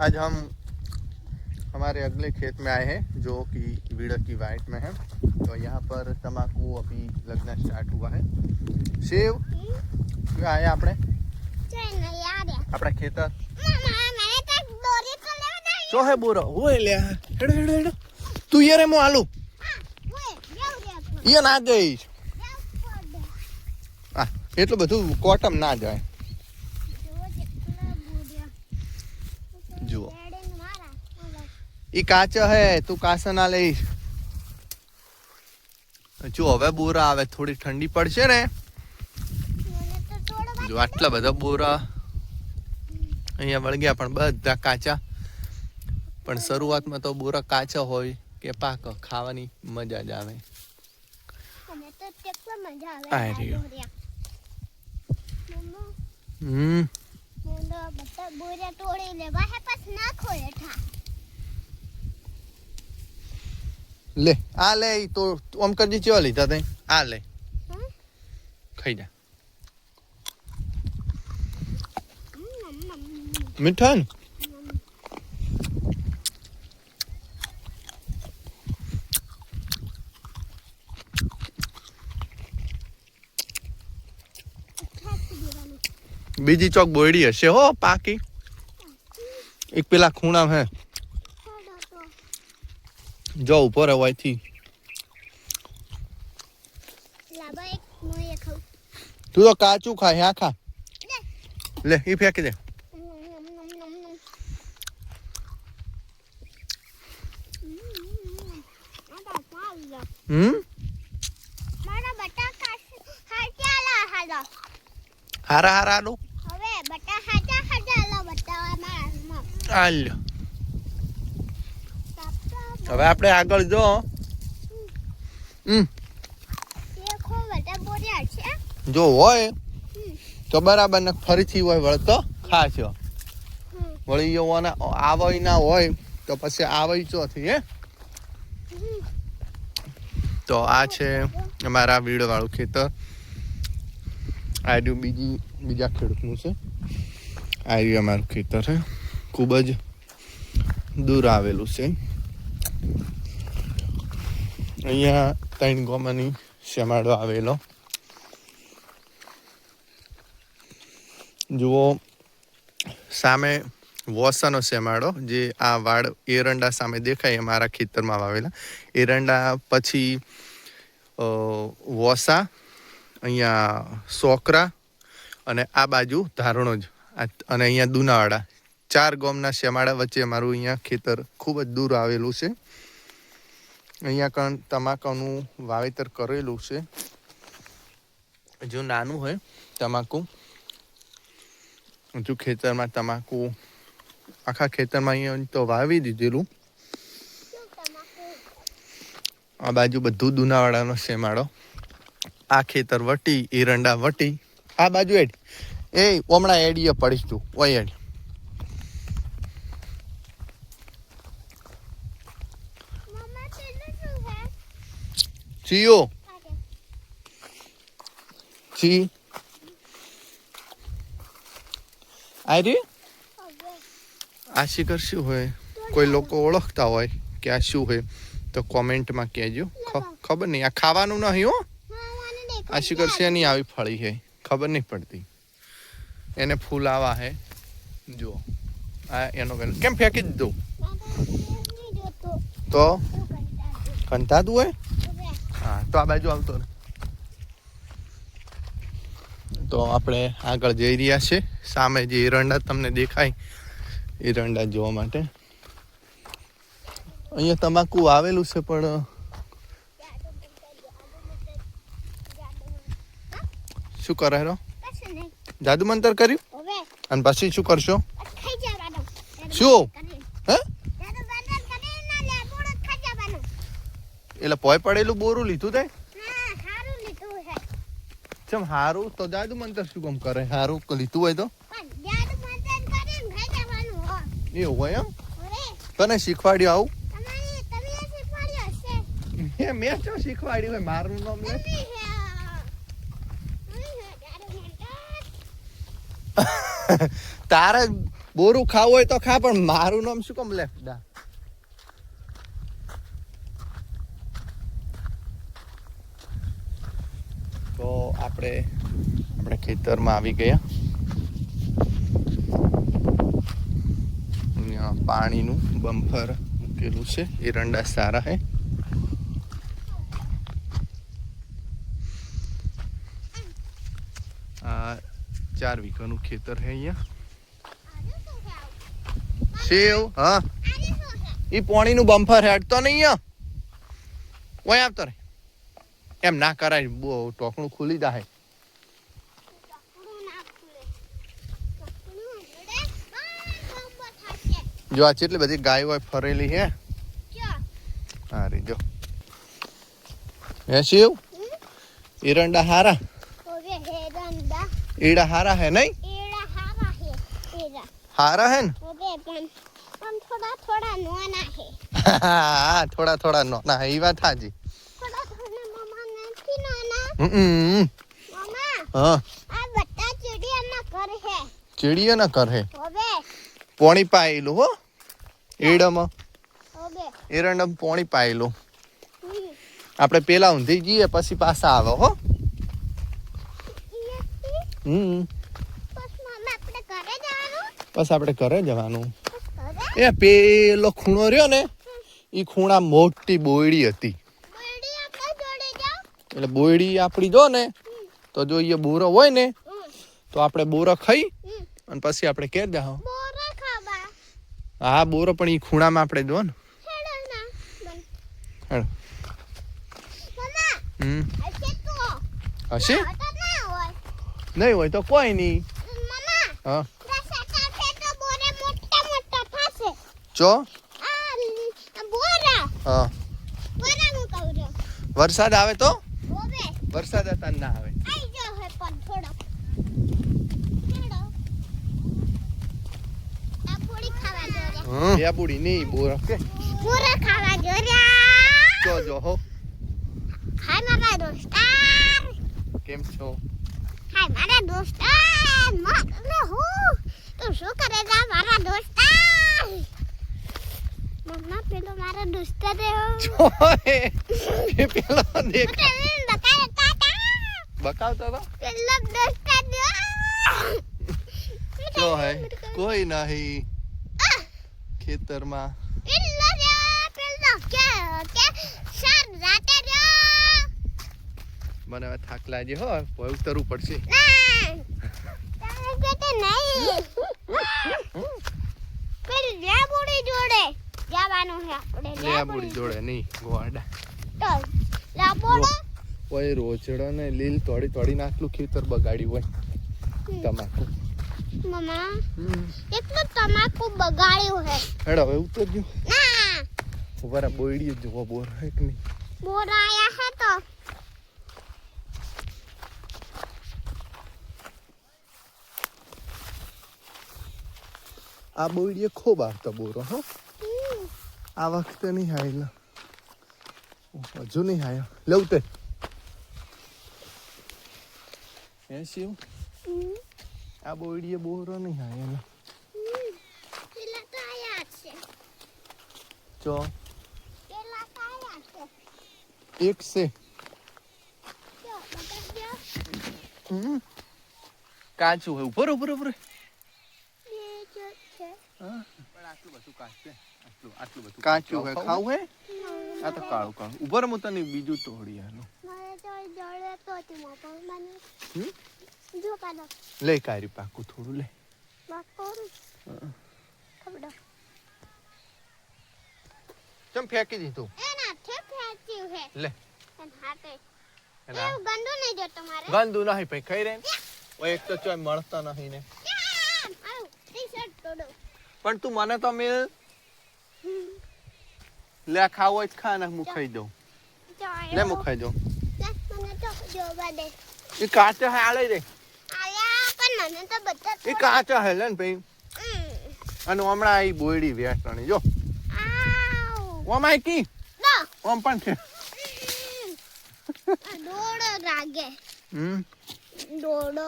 आज हम हमारे अगले खेत में आए हैं जो कि वीड़ा की वाइट में है। तो यहाँ पर तम्बाकू अभी लगना स्टार्ट हुआ है। सेव क्या आए આપણે ખેતર जो है बोरा वो ले हेड हेड हेड तू ये रे मो आलू ये ना गई आ એટલું બધું કોટમ ના જાય જુઓ ई काच है तू कासा ना ले जो હવે બોરા આવે થોડી ઠંડી પડશે ને જો આટલા બધા બોરા અહીંયા વળગ્યા પણ બધા કાચા પણ શરૂઆતમાં તો બોરા કાચા હોય કે પાક ખાવાની મજા જ આવે આ રહ્યો બોરા તોડી લેવા હે પાસ નાખો એઠા ले आ ले तो ओम कर दी चली जाते आ ले खाई जा मिठान बीजी चौक बोड़ी हशे हो पाकी एक पेला खूणा है जो ऊपर है वही थी तू तो काचू खा यहाँ खा ले ये फेंक दे हारा हारा लो હવે આપણે આગળ જો જો હોય તો બરાબર ને ફરીથી હોય વળતો ખાશો વળી એવાના આવઈ ના હોય તો પછી આવઈ ચોથી હે તો આ છે અમારા વીડ વાળું ખેતર આ રહ્યું બીજા ખેડૂતનું છે આ રહ્યું અમારું ખેતર છે ખૂબ જ દૂર આવેલું છે અહીંયા 3 ગોમાની શેમાડો આવેલો જુઓ સામે વોસાનો શેમાડો જે આ વાડ એરંડા સામે દેખાય અમારા ખેતરમાં વાવેલા એરંડા પછી વોસા અહીંયા સોકરા અને આ બાજુ ધારણો જ અને અહીંયા દુનાવાડા 4 ગામના શેમાડા વચ્ચે અમારું અહીંયા ખેતર ખૂબ જ દૂર આવેલું છે અહીંયા કણ તમાકુનું વાવેતર કરેલું છે જો નાનું હોય તમાકુ જો ખેતરમાં તમાકુ આખા ખેતરમાં અહીંયા તો વાવી દીધેલું આ બાજુ બધું દુનાવાડાનો શેમાડો આ ખેતર વટી એરંડા વટી આ બાજુ એડી એ હમણાં એડીએ પડીશ તું ઓય એડી Chio. Chi. આરે આ શિખર શું હોય કોઈ લોકો ઓળખતા હોય કે આ શું હોય તો કોમેન્ટમાં કહેજો ખબર નહીં આ ખાવાનું નહીં હો આ શિખર શેની આવી ફળી છે ખબર નહીં પડતી એને ફૂલાવા હે જો આ એનો કેમ ફેંકી દીધું તો કંટાતું હોય હા તો આ બાજુ આવતો ને તો આપણે આગળ જઈ રહ્યા છે સામે જે એરંડા તમને દેખાય એરંડા જોવા માટે અહીંયા તમાકુ આવેલું છે પણ શું કરે રો જાદુ મંતર કર્યું અને પછી શું કરશો શું હે એટલે પોય પડેલું બોરું લીધું તે ચમ હારું તો જાદુ મંતર શું કામ કરે હારું લીધું હોય તો એવું હોય એમ તને શીખવાડ્યું આવું મેં શું શીખવાડ્યું હોય મારું નામ લે તારે બોરું ખાવું હોય તો ખા, પણ મારું નામ શું કેમ લે? તો આપણે ખેતરમાં આવી ગયા. અહીંયા પાણીનું બમ્ફર મૂકેલું છે. એરંડા સારા હે. આ 4 વીઘાનું ખેતર હે અહીંયા. સેવ હા ઈ પાણીનું બમ્ફર હેડતો નહીં અહીંયા. ઓય આવતો રે. એમ ના કરાય, બહુ ટોકણું ખુલી જાય. જો આ કેટલી બધી ગાયો હોય ફરેલી હે. હા રે જો હે શિવ, એરંડા હારા, એડા હારા હે નહીં? હારા હે ને? હા થોડા થોડા નોના હે, ઈ વાત હાજી. હા ચીડિયા ના કર હે. પોણી પાયેલું હો એડામાં, એરંડામાં પોણી પાયેલું. આપણે પેલા ઊંધી જઈએ પછી પાછા આવે હો. બસ આપણે ઘરે જવાનું. એ પેલો ખૂણો રહ્યો ને, ઈ ખૂણા મોટી બોયડી હતી. એટલે બોયડી આપણી જો ને, તો જો એ બોરો હોય ને તો આપણે બોરો ખાઈ અને પછી આપણે કે જાવ. હા બોરો પણ ઈ ખૂણામાં આપણે જો ને. હશે નહીં હોય તો કોઈ નહીં. હા ચો હા વરસાદ આવે તો? વરસાદ હતા ના આવે. બુડી નહીં બોરા કે જો જો હો. હાય મારા દોસ્તાર, કેમ છો? હાય મારા દોસ્તાર, મત હું તું શું કરે છે મારા દોસ્તાર? મમ્મા પેલો મારા દોસ્તાર જો એ પેલો દેખ બકાવતો તો પેલો દોસ્તાર જો હે કોઈ નહીં ખેતરમાં. મને હવે થાક લાગે હો, ઉતરવું પડશે. લેબુડી જોડે નહીં ગોવાડા. કોઈ રોચડો ને લીલ તોડી તોડી નાખલું ખેતર બગાડ્યું હોય. તમાકુ મમ્મા એટલું તમાકુ બગાડ્યું હે. હેડ હવે ઉતરજો. ના ઉભા બોયડી જો બોર હે કે નહીં? બોર આયા હે તો આ બોયડીએ ખૂબ આવતો બોરો હો. આ વખતે નહીં આવેલો, હજુ નહીં આવ્યો. લેવું તે હે શિવ, આ બોયડીએ બોરો નહીં આવેલો. પેલા તો આયા છે. જો પેલા તો આયા છે. એક છે. જો બતાડજો. કાચું હે. ઉપર ઉપર ઉપર બે જો છે. હા પણ આટલું બધું કાચું છે. આટલું બધું કાચું હે. ખાવું હે? આ તો કાળું કાળું. ઉપર હું તને બીજું તોડી આલું. મારે તો જડે તો તું પણ જો કાઢો. લે કારી પાકું થોડું લે. વાત કરું. ખબડો. ચમ ફેંકી દીધું? એના થે ફેંચ્યું હે. લે એન હાથે. એના એવું ગંદુ નહીં જો તમારે. ગંદુ નહીં ભાઈ, ખાઈ રે. ઓય એક તો ચોય મળતા નહીં ને. આવ ટી-શર્ટ તોડો. પણ તું મને તો મિલ લે. ખાવો જ ખા ને હું ખાઈ દઉં. લે હું ખાઈ દઉં. મને તો જોવા દે. એ કાચા હે આલે રે. આયા પણ મને તો બધા એ કાચા હે લે ને ભાઈ. અને હમણાં આ બોયડી વેચણી જો. આવ ઓમ આઈ કી ના ઓમ પણ છે. દોડો રાગે. દોડો